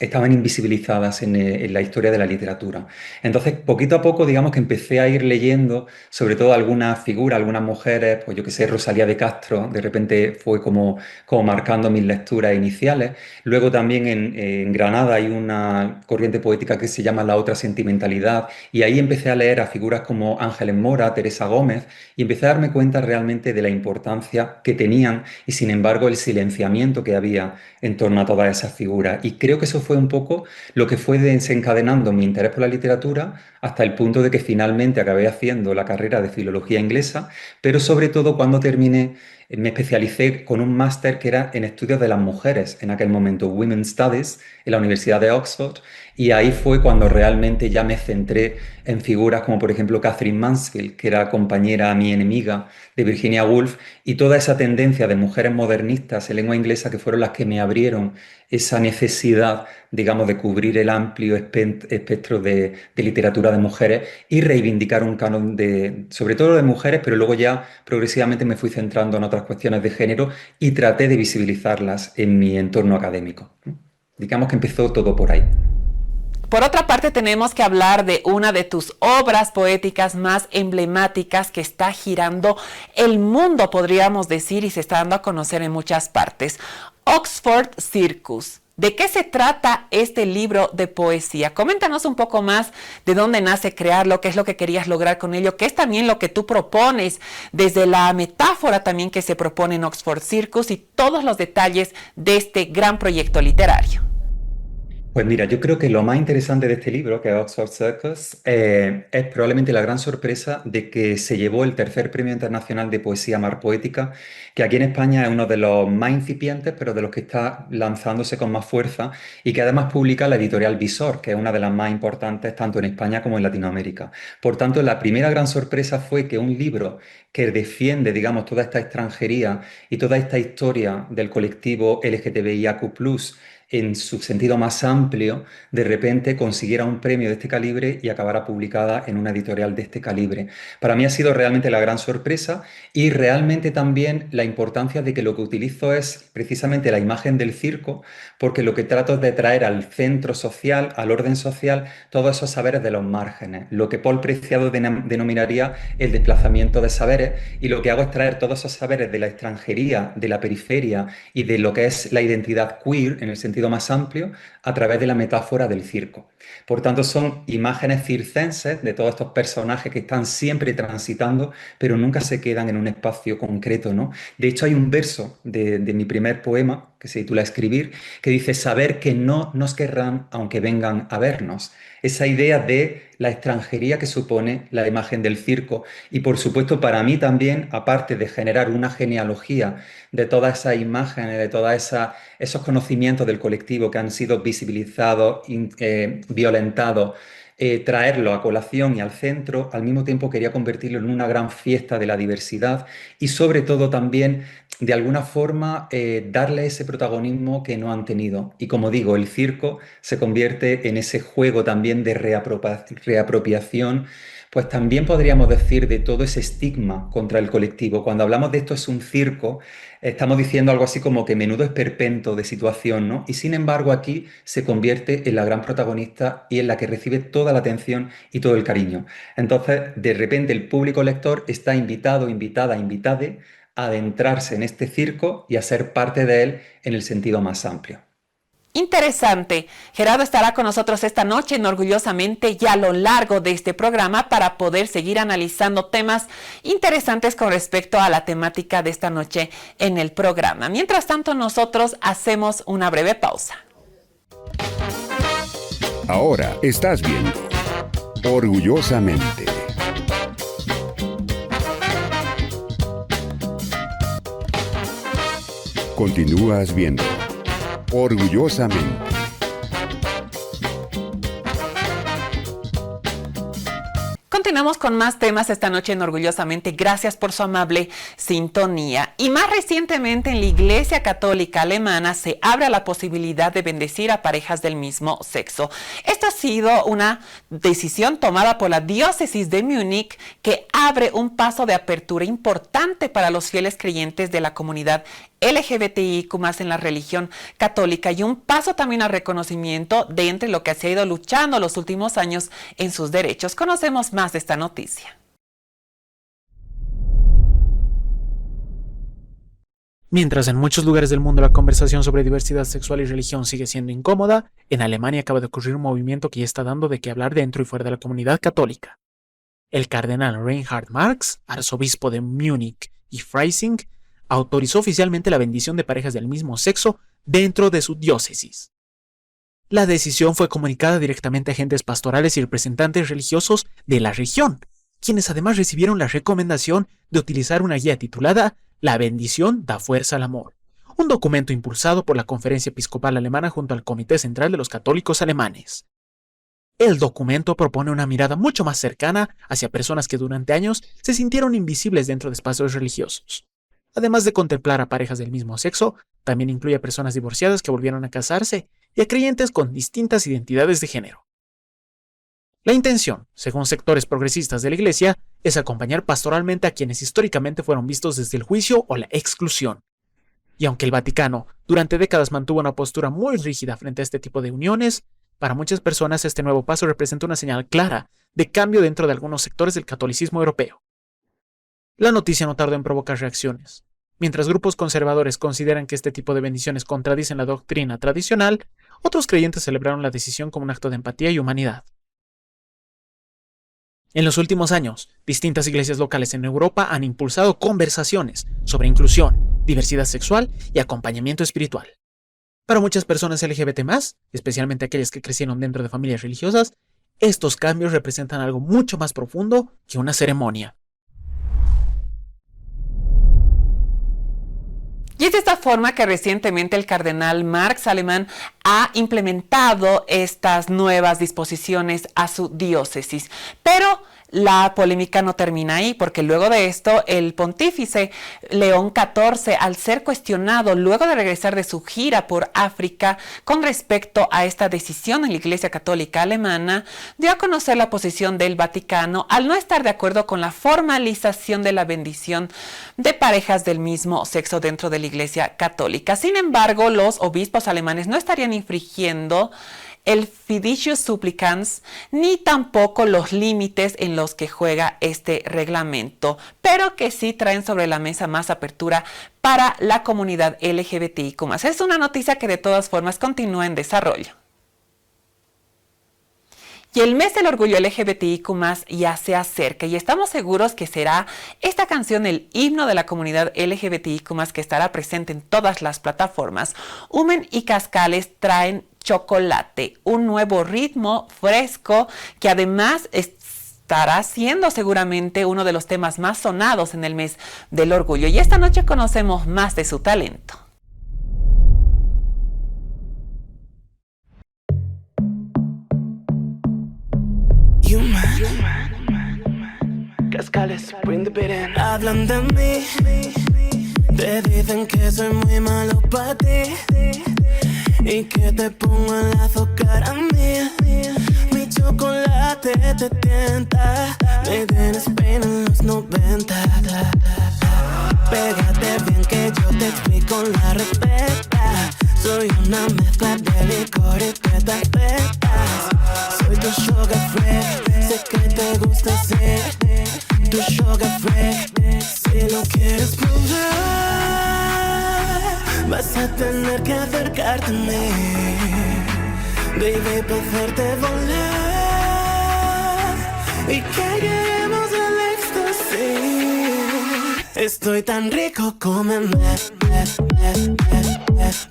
estaban invisibilizadas en la historia de la literatura. Entonces, poquito a poco, digamos que empecé a ir leyendo, sobre todo algunas figuras, algunas mujeres, pues yo que sé, Rosalía de Castro, de repente fue como marcando mis lecturas iniciales. Luego también en Granada hay una corriente poética que se llama La otra sentimentalidad, y ahí empecé a leer a figuras como Ángeles Mora, Teresa Gómez, y empecé a darme cuenta realmente de la importancia que tenían y, sin embargo, el silenciamiento que había en torno a todas esas figuras. Y creo que eso fue un poco lo que fue desencadenando mi interés por la literatura hasta el punto de que finalmente acabé haciendo la carrera de filología inglesa, pero sobre todo cuando terminé me especialicé con un máster que era en estudios de las mujeres, en aquel momento Women's Studies, en la Universidad de Oxford, y ahí fue cuando realmente ya me centré en figuras como por ejemplo Catherine Mansfield, que era compañera, mi enemiga, de Virginia Woolf, y toda esa tendencia de mujeres modernistas en lengua inglesa que fueron las que me abrieron esa necesidad, digamos, de cubrir el amplio espectro de literatura de mujeres y reivindicar un canon sobre todo de mujeres, pero luego ya progresivamente me fui centrando en otras cuestiones de género y traté de visibilizarlas en mi entorno académico. Digamos que empezó todo por ahí. Por otra parte, tenemos que hablar de una de tus obras poéticas más emblemáticas que está girando el mundo, podríamos decir, y se está dando a conocer en muchas partes. Oxford Circus. ¿De qué se trata este libro de poesía? Coméntanos un poco más de dónde nace crearlo, qué es lo que querías lograr con ello, qué es también lo que tú propones desde la metáfora también que se propone en Oxford Circus y todos los detalles de este gran proyecto literario. Pues mira, yo creo que lo más interesante de este libro, que es Oxford Circus, es probablemente la gran sorpresa de que se llevó el tercer Premio Internacional de Poesía Mar Poética, que aquí en España es uno de los más incipientes, pero de los que está lanzándose con más fuerza y que además publica la editorial Visor, que es una de las más importantes tanto en España como en Latinoamérica. Por tanto, la primera gran sorpresa fue que un libro que defiende, digamos, toda esta extranjería y toda esta historia del colectivo LGTBIAQ+, en su sentido más amplio, de repente consiguiera un premio de este calibre y acabara publicada en una editorial de este calibre. Para mí ha sido realmente la gran sorpresa y realmente también la importancia de que lo que utilizo es precisamente la imagen del circo, porque lo que trato es de traer al centro social, al orden social, todos esos saberes de los márgenes, lo que Paul Preciado denominaría el desplazamiento de saberes, y lo que hago es traer todos esos saberes de la extranjería, de la periferia y de lo que es la identidad queer en el sentido más amplio a través de la metáfora del circo. Por tanto, son imágenes circenses de todos estos personajes que están siempre transitando, pero nunca se quedan en un espacio concreto, ¿no? De hecho, hay un verso de mi primer poema, que se titula Escribir, que dice saber que no nos querrán aunque vengan a vernos. Esa idea de la extranjería que supone la imagen del circo. Y por supuesto para mí también, aparte de generar una genealogía de todas esas imágenes, de todos esos conocimientos del colectivo que han sido visibilizados, violentados, traerlo a colación y al centro, al mismo tiempo quería convertirlo en una gran fiesta de la diversidad y sobre todo también de alguna forma darle ese protagonismo que no han tenido. Y como digo, el circo se convierte en ese juego también de reapropiación, pues también podríamos decir de todo ese estigma contra el colectivo. Cuando hablamos de esto es un circo, estamos diciendo algo así como que menudo esperpento de situación, ¿no? Y sin embargo aquí se convierte en la gran protagonista y en la que recibe toda la atención y todo el cariño. Entonces, de repente el público lector está invitado, invitada, invitade a adentrarse en este circo y a ser parte de él en el sentido más amplio. Interesante. Gerardo estará con nosotros esta noche en Orgullosamente y a lo largo de este programa para poder seguir analizando temas interesantes con respecto a la temática de esta noche en el programa. Mientras tanto, nosotros hacemos una breve pausa. Ahora estás viendo Orgullosamente. Continúas viendo Orgullosamente. Continuamos con más temas esta noche en Orgullosamente. Gracias por su amable sintonía. Y más recientemente en la Iglesia Católica Alemana se abre la posibilidad de bendecir a parejas del mismo sexo. Esto ha sido una decisión tomada por la diócesis de Múnich que abre un paso de apertura importante para los fieles creyentes de la comunidad LGBTIQ+ en la religión católica y un paso también al reconocimiento de entre lo que se ha ido luchando los últimos años en sus derechos. Conocemos más de esta noticia. Mientras en muchos lugares del mundo la conversación sobre diversidad sexual y religión sigue siendo incómoda, en Alemania acaba de ocurrir un movimiento que ya está dando de qué hablar dentro y fuera de la comunidad católica. El cardenal Reinhard Marx, arzobispo de Múnich y Freising, autorizó oficialmente la bendición de parejas del mismo sexo dentro de su diócesis. La decisión fue comunicada directamente a agentes pastorales y representantes religiosos de la región, quienes además recibieron la recomendación de utilizar una guía titulada La bendición da fuerza al amor, un documento impulsado por la Conferencia Episcopal Alemana junto al Comité Central de los Católicos Alemanes. El documento propone una mirada mucho más cercana hacia personas que durante años se sintieron invisibles dentro de espacios religiosos. Además de contemplar a parejas del mismo sexo, también incluye a personas divorciadas que volvieron a casarse y a creyentes con distintas identidades de género. La intención, según sectores progresistas de la Iglesia, es acompañar pastoralmente a quienes históricamente fueron vistos desde el juicio o la exclusión. Y aunque el Vaticano durante décadas mantuvo una postura muy rígida frente a este tipo de uniones, para muchas personas este nuevo paso representa una señal clara de cambio dentro de algunos sectores del catolicismo europeo. La noticia no tardó en provocar reacciones. Mientras grupos conservadores consideran que este tipo de bendiciones contradicen la doctrina tradicional, otros creyentes celebraron la decisión como un acto de empatía y humanidad. En los últimos años, distintas iglesias locales en Europa han impulsado conversaciones sobre inclusión, diversidad sexual y acompañamiento espiritual. Para muchas personas LGBT+, especialmente aquellas que crecieron dentro de familias religiosas, estos cambios representan algo mucho más profundo que una ceremonia. Y es de esta forma que recientemente el cardenal Marx Alemán ha implementado estas nuevas disposiciones a su diócesis. Pero la polémica no termina ahí, porque luego de esto el pontífice León XIV, al ser cuestionado luego de regresar de su gira por África con respecto a esta decisión en la Iglesia Católica Alemana, dio a conocer la posición del Vaticano al no estar de acuerdo con la formalización de la bendición de parejas del mismo sexo dentro de la Iglesia Católica. Sin embargo, los obispos alemanes no estarían infringiendo el Fiducius Supplicans, ni tampoco los límites en los que juega este reglamento, pero que sí traen sobre la mesa más apertura para la comunidad LGBTIQ+. Es una noticia que de todas formas continúa en desarrollo. Y el mes del orgullo LGBTIQ+ ya se acerca y estamos seguros que será esta canción el himno de la comunidad LGBTIQ+, que estará presente en todas las plataformas. Umen y Cascales traen Chocolate, un nuevo ritmo fresco que además estará siendo seguramente uno de los temas más sonados en el mes del orgullo. Y esta noche conocemos más de su talento. Cascales, bring the beat in. Hablan de mí, te dicen que soy muy malo para ti y que te pongo el azúcar a mí. Mi chocolate te tienta, me tienes pena en los 90. Pégate bien que yo te explico la receta. Soy una mezcla de licor y petapetas. Soy tu sugar freak, sé que te gusta ser tu sugar freak. Si lo quieres probar, vas a tener que acercarte a mí, baby, para hacerte volar y que lleguemos al éxtasis. Estoy tan rico, cómeme,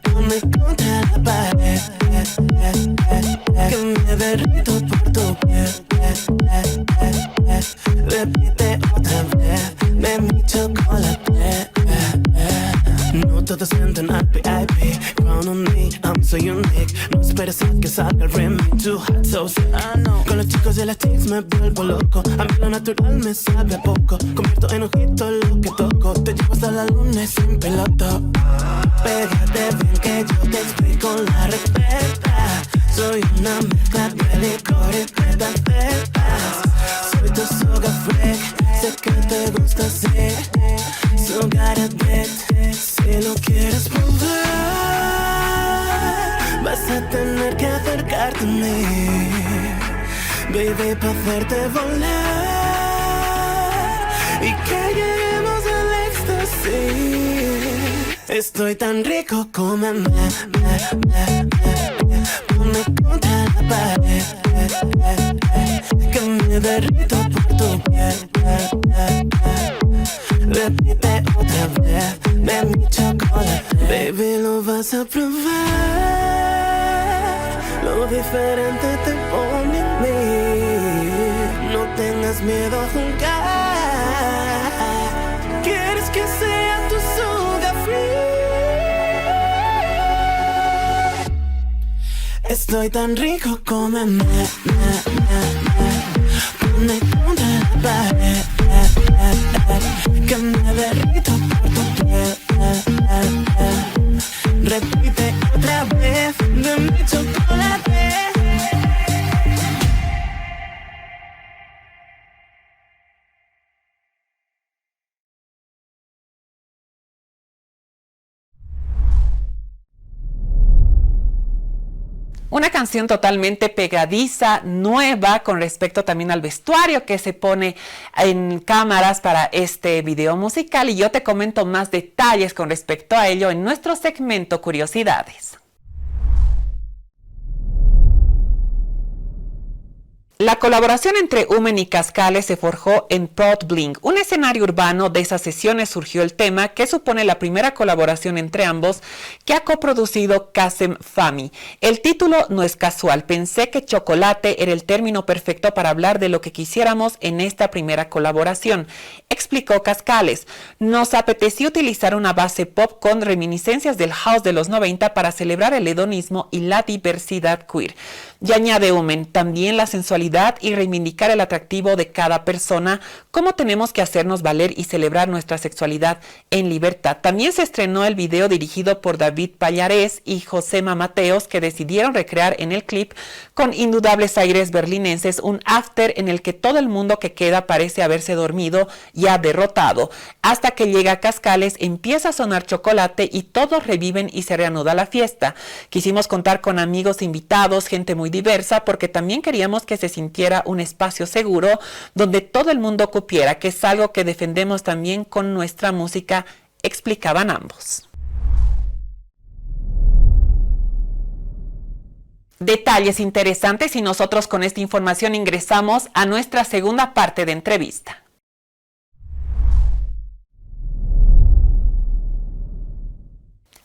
ponme contra la pared, que me derrito por tu piel. Repite otra vez de mi chocolate. No todos sienten al VIP. Crown on me, I'm so unique. No esperes a que salga el remix. Too hot, so sick, I know. Con los chicos de las chicas me vuelvo loco. A mí lo natural me sabe a poco. Convierto en ojito lo que toco. Te llevo hasta la luna sin piloto. Pégate bien que yo te explico la receta. Soy una mezcla de licor y petapetas. Soy tu sugar freak, sé que te gusta así. So got a bit, si lo quieres probar, vas a tener que acercarte a mí, baby, para hacerte volar y que lleguemos al éxtasis. Estoy tan rico, cómeme, ponme contra la pared, que me derrito por tu piel. Repite otra vez de mi chocolate. Baby, lo vas a probar. Lo diferente te pone en mí. No tengas miedo a jugar. ¿Quieres que sea tu sugar free? Estoy tan rico, cómeme, ponme contra la pared, que me derrito por tu piel. Repite otra vez de mi chocolate. Una canción totalmente pegadiza, nueva, con respecto también al vestuario que se pone en cámaras para este video musical. Y yo te comento más detalles con respecto a ello en nuestro segmento Curiosidades. La colaboración entre Umen y Cascales se forjó en Prod Bling, un escenario urbano. De esas sesiones surgió el tema que supone la primera colaboración entre ambos que ha coproducido Kasem Fahmy. El título no es casual, pensé que chocolate era el término perfecto para hablar de lo que quisiéramos en esta primera colaboración, explicó Cascales. Nos apeteció utilizar una base pop con reminiscencias del house de los 90 para celebrar el hedonismo y la diversidad queer. Y añade Umen, también la sensualidad y reivindicar el atractivo de cada persona, cómo tenemos que hacernos valer y celebrar nuestra sexualidad en libertad. También se estrenó el video dirigido por David Pallarés y Josema Mateos, que decidieron recrear en el clip, con indudables aires berlinenses, un after en el que todo el mundo que queda parece haberse dormido ya derrotado. Hasta que llega Cascales, empieza a sonar chocolate y todos reviven y se reanuda la fiesta. Quisimos contar con amigos invitados, gente muy diversa, porque también queríamos que se sintiera un espacio seguro donde todo el mundo cupiera, que es algo que defendemos también con nuestra música, explicaban ambos. Detalles interesantes y nosotros con esta información ingresamos a nuestra segunda parte de entrevista.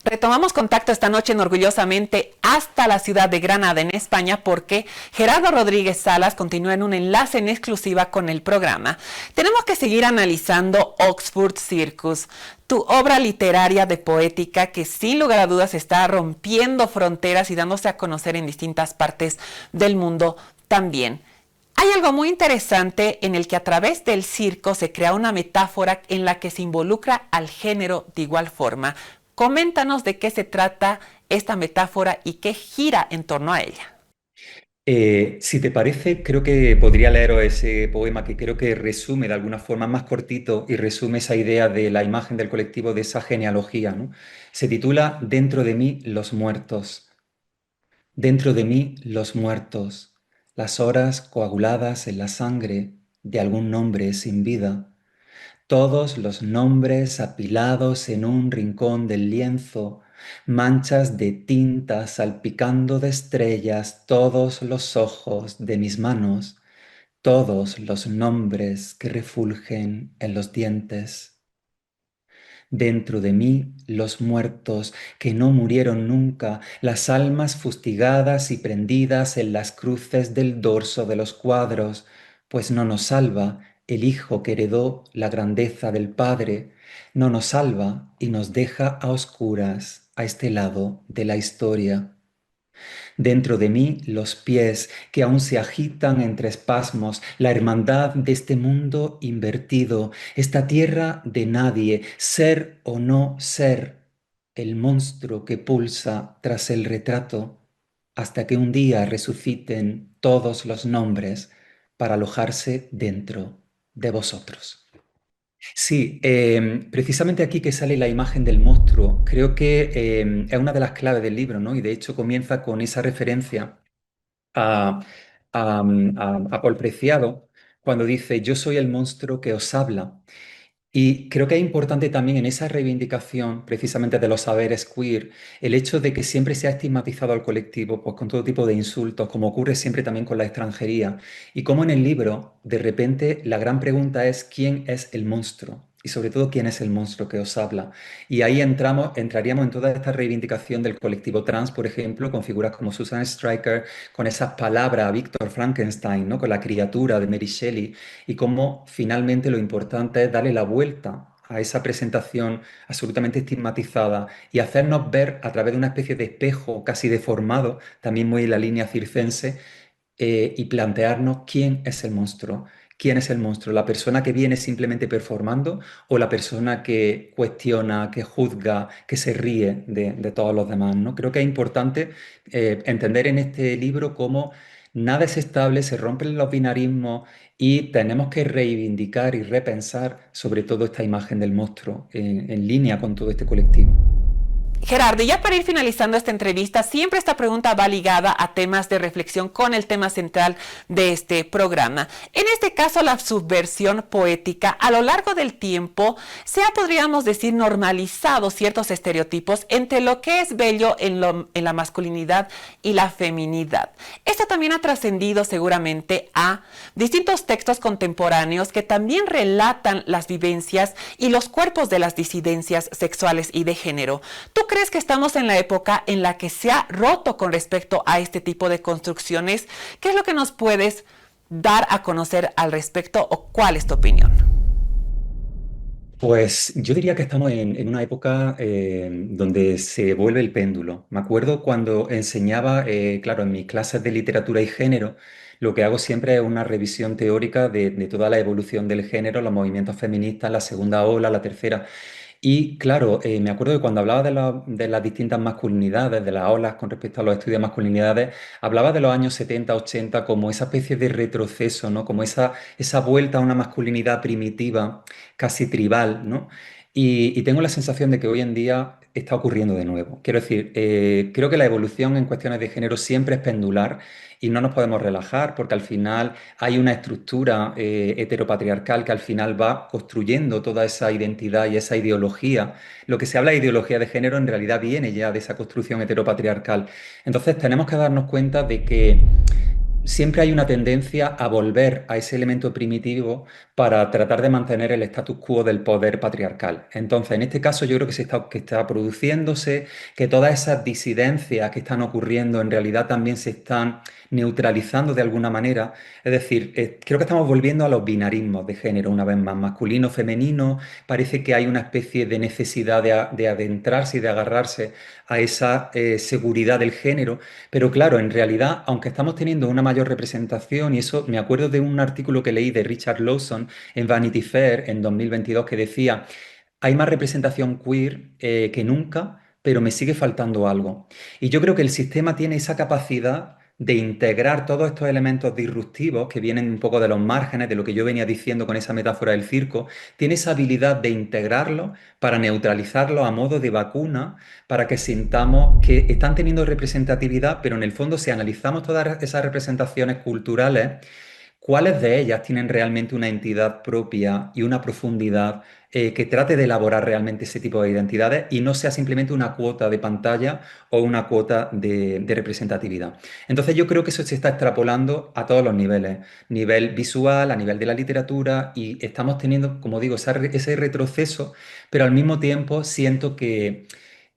Retomamos contacto esta noche en Orgullosamente hasta la ciudad de Granada, en España, porque Gerardo Rodríguez Salas continúa en un enlace en exclusiva con el programa. Tenemos que seguir analizando Oxford Circus, tu obra literaria de poética que sin lugar a dudas está rompiendo fronteras y dándose a conocer en distintas partes del mundo también. Hay algo muy interesante en el que a través del circo se crea una metáfora en la que se involucra al género de igual forma. Coméntanos de qué se trata esta metáfora y qué gira en torno a ella. Si te parece, creo que podría leeros ese poema que creo que resume de alguna forma más cortito y resume esa idea de la imagen del colectivo, de esa genealogía, ¿no? Se titula Dentro de mí los muertos. Dentro de mí los muertos, las horas coaguladas en la sangre de algún nombre sin vida. Todos los nombres apilados en un rincón del lienzo, manchas de tinta salpicando de estrellas todos los ojos de mis manos, todos los nombres que refulgen en los dientes. Dentro de mí los muertos que no murieron nunca, las almas fustigadas y prendidas en las cruces del dorso de los cuadros, pues no nos salva el Hijo que heredó la grandeza del Padre, no nos salva y nos deja a oscuras a este lado de la historia. Dentro de mí los pies que aún se agitan entre espasmos, la hermandad de este mundo invertido, esta tierra de nadie, ser o no ser, el monstruo que pulsa tras el retrato, hasta que un día resuciten todos los nombres para alojarse dentro de vosotros. Sí, precisamente aquí que sale la imagen del monstruo, creo que es una de las claves del libro, ¿no? Y de hecho comienza con esa referencia a, a Paul Preciado cuando dice, yo soy el monstruo que os habla. Y creo que es importante también en esa reivindicación precisamente de los saberes queer, el hecho de que siempre se ha estigmatizado al colectivo pues, con todo tipo de insultos, como ocurre siempre también con la extranjería, y como en el libro, de repente, la gran pregunta es ¿quién es el monstruo? Y sobre todo, ¿quién es el monstruo que os habla? Y ahí entraríamos en toda esta reivindicación del colectivo trans, por ejemplo, con figuras como Susan Stryker, con esas palabras, Víctor Frankenstein, ¿no? Con la criatura de Mary Shelley, y cómo finalmente lo importante es darle la vuelta a esa presentación absolutamente estigmatizada y hacernos ver a través de una especie de espejo casi deformado, también muy en la línea circense, y plantearnos quién es el monstruo. ¿Quién es el monstruo? ¿La persona que viene simplemente performando o la persona que cuestiona, que juzga, que se ríe de todos los demás, ¿no? Creo que es importante entender en este libro cómo nada es estable, se rompen los binarismos y tenemos que reivindicar y repensar sobre todo esta imagen del monstruo en línea con todo este colectivo. Gerardo, ya para ir finalizando esta entrevista, siempre esta pregunta va ligada a temas de reflexión con el tema central de este programa. En este caso, la subversión poética, a lo largo del tiempo, se ha, podríamos decir, normalizado ciertos estereotipos entre lo que es bello en la masculinidad y la feminidad. Esto también ha trascendido seguramente a distintos textos contemporáneos que también relatan las vivencias y los cuerpos de las disidencias sexuales y de género. ¿Tú crees que estamos en la época en la que se ha roto con respecto a este tipo de construcciones? ¿Qué es lo que nos puedes dar a conocer al respecto o cuál es tu opinión? Pues yo diría que estamos en una época donde se vuelve el péndulo. Me acuerdo cuando enseñaba, claro, en mis clases de literatura y género, lo que hago siempre es una revisión teórica de toda la evolución del género, los movimientos feministas, la segunda ola, la tercera. Y claro, me acuerdo que cuando hablaba de las distintas masculinidades, de las olas con respecto a los estudios de masculinidades, hablaba de los años 70, 80 como esa especie de retroceso, ¿no? Como esa vuelta a una masculinidad primitiva, casi tribal, ¿no? Y tengo la sensación de que hoy en día está ocurriendo de nuevo. Quiero decir, creo que la evolución en cuestiones de género siempre es pendular y no nos podemos relajar porque al final hay una estructura heteropatriarcal que al final va construyendo toda esa identidad y esa ideología. Lo que se habla de ideología de género en realidad viene ya de esa construcción heteropatriarcal. Entonces tenemos que darnos cuenta de que siempre hay una tendencia a volver a ese elemento primitivo para tratar de mantener el status quo del poder patriarcal. Entonces, en este caso yo creo que está produciéndose, que todas esas disidencias que están ocurriendo en realidad también se están neutralizando de alguna manera. Es decir, creo que estamos volviendo a los binarismos de género una vez más, masculino, femenino. Parece que hay una especie de necesidad de adentrarse y de agarrarse a esa seguridad del género. Pero claro, en realidad, aunque estamos teniendo una mayor representación, y eso me acuerdo de un artículo que leí de Richard Lawson en Vanity Fair en 2022 que decía, hay más representación queer que nunca, pero me sigue faltando algo. Y yo creo que el sistema tiene esa capacidad de integrar todos estos elementos disruptivos que vienen un poco de los márgenes de lo que yo venía diciendo con esa metáfora del circo, tiene esa habilidad de integrarlos para neutralizarlos a modo de vacuna, para que sintamos que están teniendo representatividad, pero en el fondo si analizamos todas esas representaciones culturales, ¿cuáles de ellas tienen realmente una entidad propia y una profundidad que trate de elaborar realmente ese tipo de identidades y no sea simplemente una cuota de pantalla o una cuota de representatividad? Entonces yo creo que eso se está extrapolando a todos los niveles, nivel visual, a nivel de la literatura, y estamos teniendo, como digo, ese retroceso, pero al mismo tiempo siento que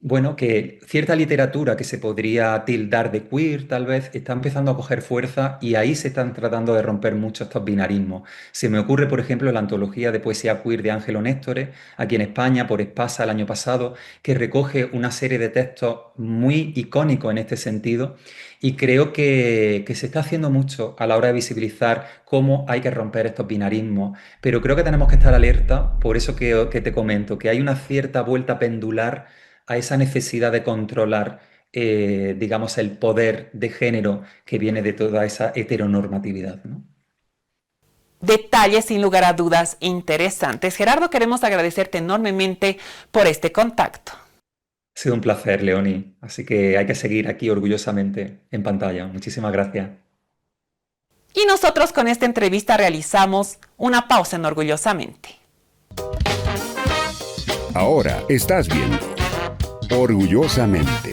bueno, que cierta literatura que se podría tildar de queer, tal vez, está empezando a coger fuerza y ahí se están tratando de romper mucho estos binarismos. Se me ocurre, por ejemplo, la antología de poesía queer de Ángelo Néstores, aquí en España, por Espasa el año pasado, que recoge una serie de textos muy icónicos en este sentido y creo que se está haciendo mucho a la hora de visibilizar cómo hay que romper estos binarismos. Pero creo que tenemos que estar alerta, por eso que te comento, que hay una cierta vuelta pendular a esa necesidad de controlar, digamos, el poder de género que viene de toda esa heteronormatividad, ¿no? Detalles sin lugar a dudas interesantes. Gerardo, queremos agradecerte enormemente por este contacto. Ha sido un placer, Leoni. Así que hay que seguir aquí orgullosamente en pantalla. Muchísimas gracias. Y nosotros con esta entrevista realizamos una pausa en Orgullosamente. Ahora estás viendo Orgullosamente.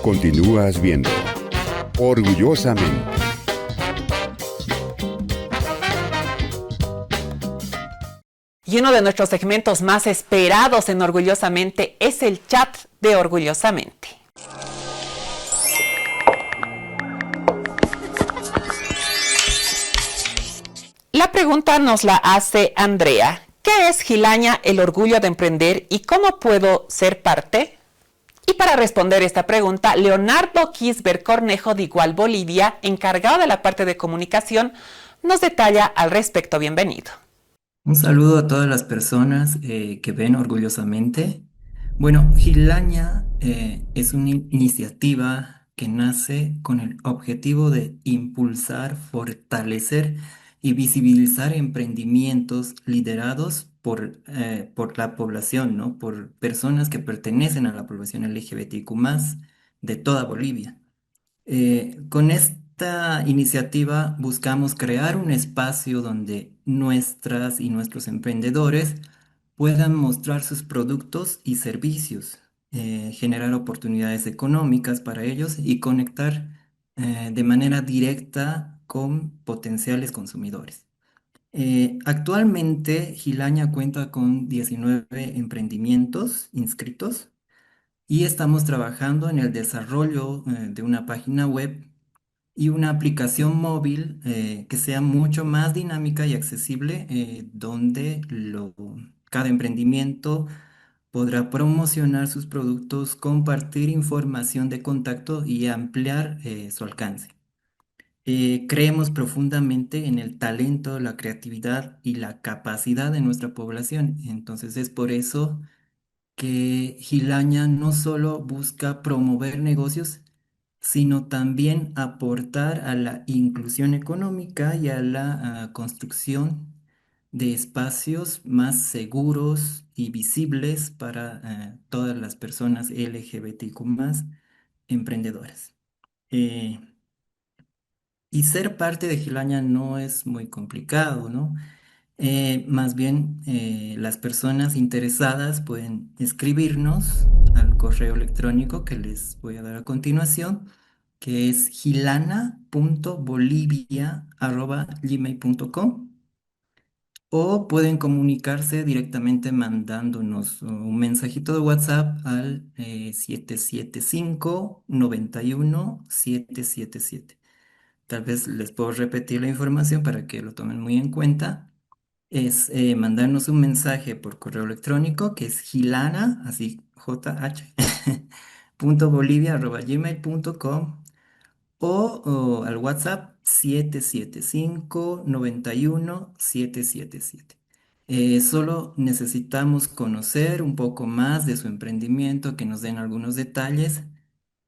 Continúas viendo Orgullosamente. Y uno de nuestros segmentos más esperados en Orgullosamente es el chat de Orgullosamente. La pregunta nos la hace Andrea. ¿Qué es Gilaña, el orgullo de emprender y cómo puedo ser parte? Y para responder esta pregunta, Leonardo Kisber Cornejo de Igual Bolivia, encargado de la parte de comunicación, nos detalla al respecto. Bienvenido. Un saludo a todas las personas que ven orgullosamente. Bueno, Gilaña es una iniciativa que nace con el objetivo de impulsar, fortalecer y visibilizar emprendimientos liderados por la población, ¿no? Por personas que pertenecen a la población LGBTQ+, de toda Bolivia. Con esta iniciativa buscamos crear un espacio donde nuestras y nuestros emprendedores puedan mostrar sus productos y servicios, generar oportunidades económicas para ellos y conectar de manera directa con potenciales consumidores. Actualmente, Gilaña cuenta con 19 emprendimientos inscritos y estamos trabajando en el desarrollo de una página web y una aplicación móvil que sea mucho más dinámica y accesible, donde cada emprendimiento podrá promocionar sus productos, compartir información de contacto y ampliar su alcance. Creemos profundamente en el talento, la creatividad y la capacidad de nuestra población. Entonces es por eso que Gilaña no solo busca promover negocios, sino también aportar a la inclusión económica y a la construcción de espacios más seguros y visibles para todas las personas LGBTQ+, emprendedoras. Eh, y ser parte de Gilaña no es muy complicado, ¿no? Más bien, las personas interesadas pueden escribirnos al correo electrónico que les voy a dar a continuación, que es gilana.bolivia@gmail.com, o pueden comunicarse directamente mandándonos un mensajito de WhatsApp al 775-91-777. Tal vez les puedo repetir la información para que lo tomen muy en cuenta. Es mandarnos un mensaje por correo electrónico, que es gilana, así JH, punto bolivia@gmail.com, o al WhatsApp 775-91-777. Solo necesitamos conocer un poco más de su emprendimiento, que nos den algunos detalles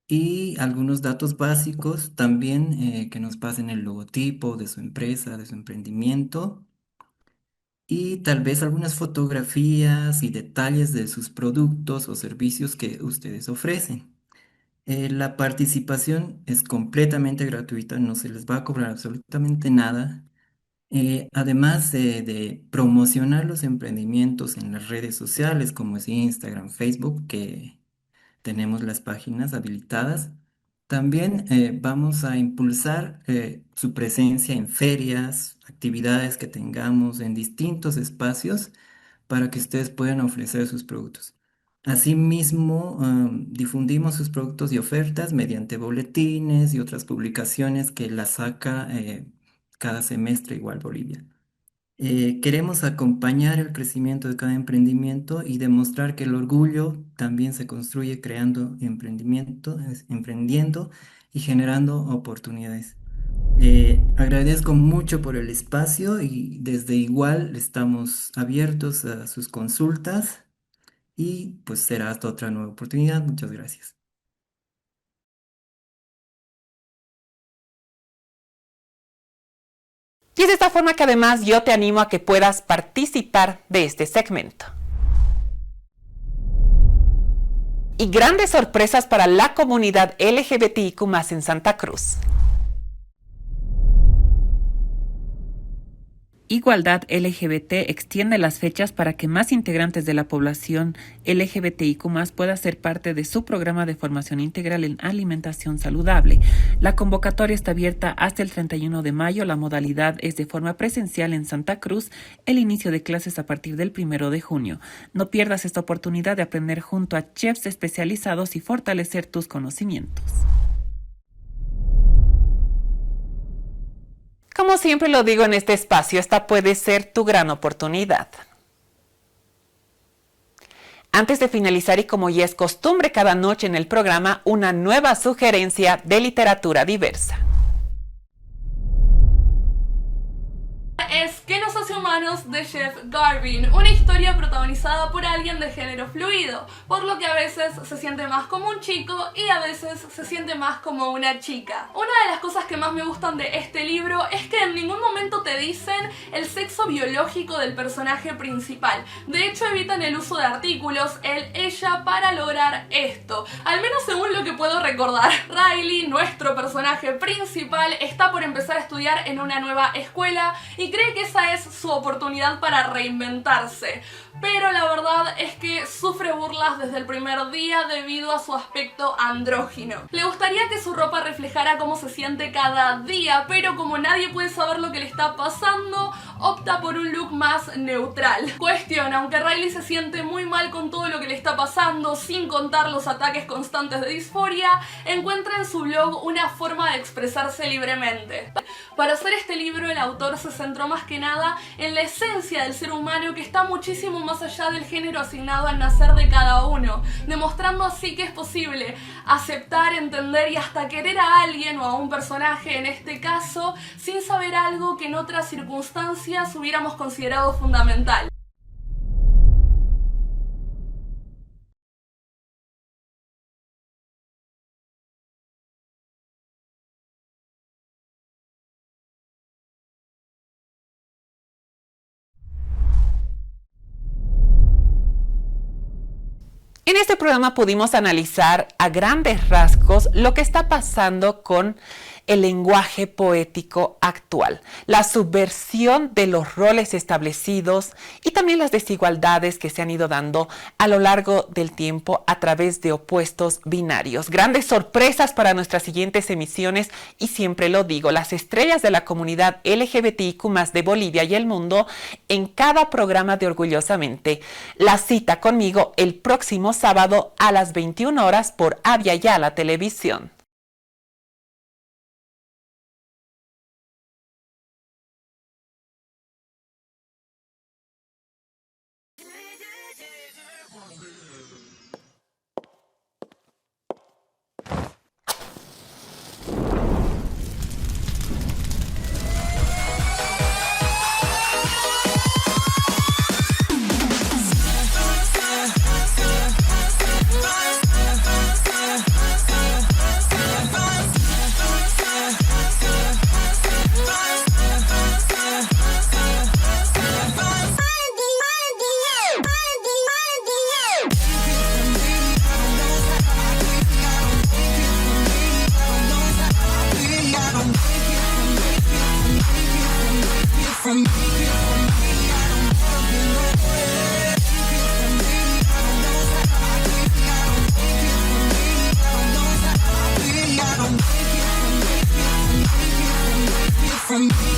y algunos datos básicos, también que nos pasen el logotipo de su empresa, de su emprendimiento, y tal vez algunas fotografías y detalles de sus productos o servicios que ustedes ofrecen. La participación es completamente gratuita, no se les va a cobrar absolutamente nada. Además de promocionar los emprendimientos en las redes sociales como es Instagram, Facebook, que tenemos las páginas habilitadas. También vamos a impulsar su presencia en ferias, actividades que tengamos en distintos espacios para que ustedes puedan ofrecer sus productos. Asimismo, difundimos sus productos y ofertas mediante boletines y otras publicaciones que la saca cada semestre igual Bolivia. Queremos acompañar el crecimiento de cada emprendimiento y demostrar que el orgullo también se construye creando emprendimiento, emprendiendo y generando oportunidades. Agradezco mucho por el espacio y desde igual estamos abiertos a sus consultas, y pues será hasta otra nueva oportunidad. Muchas gracias. Y es de esta forma que además yo te animo a que puedas participar de este segmento. Y grandes sorpresas para la comunidad LGBTIQ+ en Santa Cruz. Igualdad LGBT extiende las fechas para que más integrantes de la población LGBTIQ+ pueda ser parte de su programa de formación integral en alimentación saludable. La convocatoria está abierta hasta el 31 de mayo. La modalidad es de forma presencial en Santa Cruz, el inicio de clases a partir del 1 de junio. No pierdas esta oportunidad de aprender junto a chefs especializados y fortalecer tus conocimientos. Como siempre lo digo en este espacio, esta puede ser tu gran oportunidad. Antes de finalizar, y como ya es costumbre cada noche en el programa, una nueva sugerencia de literatura diversa. Es ¿Qué nos hace humanos? De Jeff Garvin, una historia protagonizada por alguien de género fluido, por lo que a veces se siente más como un chico y a veces se siente más como una chica. Una de las cosas que más me gustan de este libro es que en ningún momento te dicen el sexo biológico del personaje principal. De hecho, evitan el uso de artículos, el, ella, para lograr esto. Al menos según lo que puedo recordar. Riley, nuestro personaje principal, está por empezar a estudiar en una nueva escuela y cree que esa es su oportunidad para reinventarse. Pero la verdad es que sufre burlas desde el primer día debido a su aspecto andrógino. Le gustaría que su ropa reflejara cómo se siente cada día, pero como nadie puede saber lo que le está pasando, opta por un look más neutral. Cuestión, aunque Riley se siente muy mal con todo lo que le está pasando, sin contar los ataques constantes de disforia, encuentra en su blog una forma de expresarse libremente. Para hacer este libro, el autor se centró más que nada en la esencia del ser humano, que está muchísimo más allá del género asignado al nacer de cada uno, demostrando así que es posible aceptar, entender y hasta querer a alguien o a un personaje en este caso, sin saber algo que en otras circunstancias hubiéramos considerado fundamental. En este programa pudimos analizar a grandes rasgos lo que está pasando con el lenguaje poético actual, la subversión de los roles establecidos y también las desigualdades que se han ido dando a lo largo del tiempo a través de opuestos binarios. Grandes sorpresas para nuestras siguientes emisiones y siempre lo digo, las estrellas de la comunidad LGBTIQ+ de Bolivia y el mundo en cada programa de Orgullosamente. La cita conmigo el próximo sábado a las 21 horas por Avia Yala Televisión. From